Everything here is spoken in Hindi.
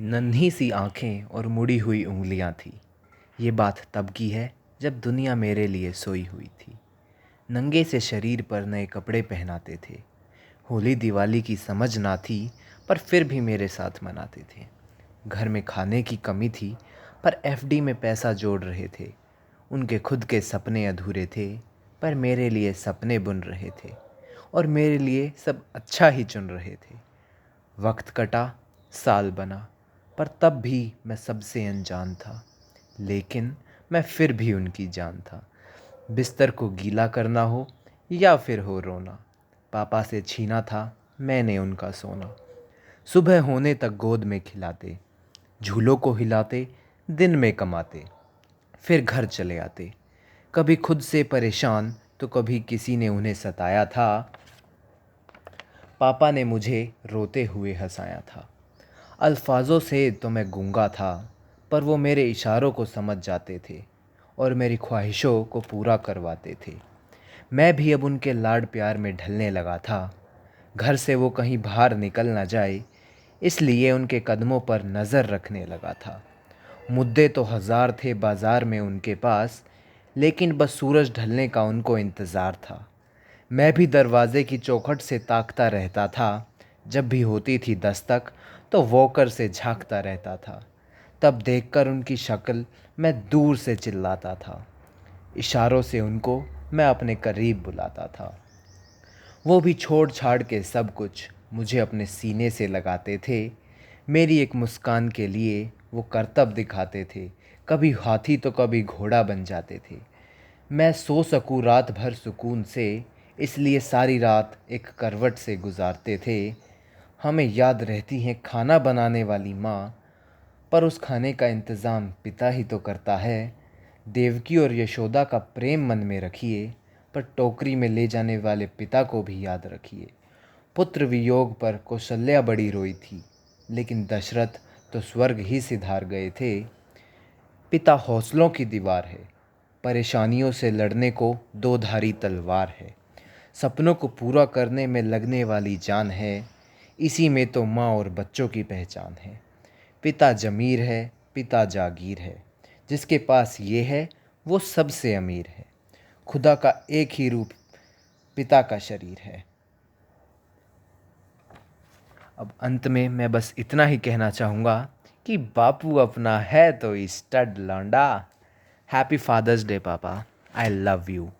नन्ही सी आँखें और मुड़ी हुई उँगलियाँ थी। ये बात तब की है जब दुनिया मेरे लिए सोई हुई थी। नंगे से शरीर पर नए कपड़े पहनाते थे। होली दिवाली की समझ ना थी पर फिर भी मेरे साथ मनाते थे। घर में खाने की कमी थी पर एफडी में पैसा जोड़ रहे थे। उनके खुद के सपने अधूरे थे पर मेरे लिए सपने बुन रहे थे और मेरे लिए सब अच्छा ही चुन रहे थे। वक्त कटा, साल बना, पर तब भी मैं सबसे अनजान था। लेकिन मैं फिर भी उनकी जान था। बिस्तर को गीला करना हो या फिर हो रोना, पापा से छीना था मैंने उनका सोना। सुबह होने तक गोद में खिलाते, झूलों को हिलाते, दिन में कमाते, फिर घर चले आते। कभी खुद से परेशान तो कभी किसी ने उन्हें सताया था। पापा ने मुझे रोते हुए हंसाया था। अल्फाजों से तो मैं गूंगा था पर वो मेरे इशारों को समझ जाते थे और मेरी ख्वाहिशों को पूरा करवाते थे। मैं भी अब उनके लाड प्यार में ढलने लगा था। घर से वो कहीं बाहर निकल ना जाए इसलिए उनके कदमों पर नज़र रखने लगा था। मुद्दे तो हज़ार थे बाज़ार में उनके पास, लेकिन बस सूरज ढलने का उनको इंतज़ार था। मैं भी दरवाज़े की चौखट से ताकता रहता था। जब भी होती थी दस्तक तो वॉकर से झांकता रहता था। तब देखकर उनकी शक्ल मैं दूर से चिल्लाता था। इशारों से उनको मैं अपने करीब बुलाता था। वो भी छोड़ छाड़ के सब कुछ मुझे अपने सीने से लगाते थे। मेरी एक मुस्कान के लिए वो करतब दिखाते थे। कभी हाथी तो कभी घोड़ा बन जाते थे। मैं सो सकूं रात भर सुकून से, इसलिए सारी रात एक करवट से गुजारते थे। हमें याद रहती हैं खाना बनाने वाली माँ, पर उस खाने का इंतज़ाम पिता ही तो करता है। देवकी और यशोदा का प्रेम मन में रखिए, पर टोकरी में ले जाने वाले पिता को भी याद रखिए। पुत्र वियोग पर कौशल्या बड़ी रोई थी, लेकिन दशरथ तो स्वर्ग ही सिधार गए थे। पिता हौसलों की दीवार है, परेशानियों से लड़ने को दो धारी तलवार है। सपनों को पूरा करने में लगने वाली जान है, इसी में तो माँ और बच्चों की पहचान है। पिता जमीर है, पिता जागीर है, जिसके पास ये है वो सबसे अमीर है। खुदा का एक ही रूप पिता का शरीर है। अब अंत में मैं बस इतना ही कहना चाहूँगा कि बापू अपना है तो स्टड लौंडा। हैप्पी फादर्स डे पापा, आई लव यू।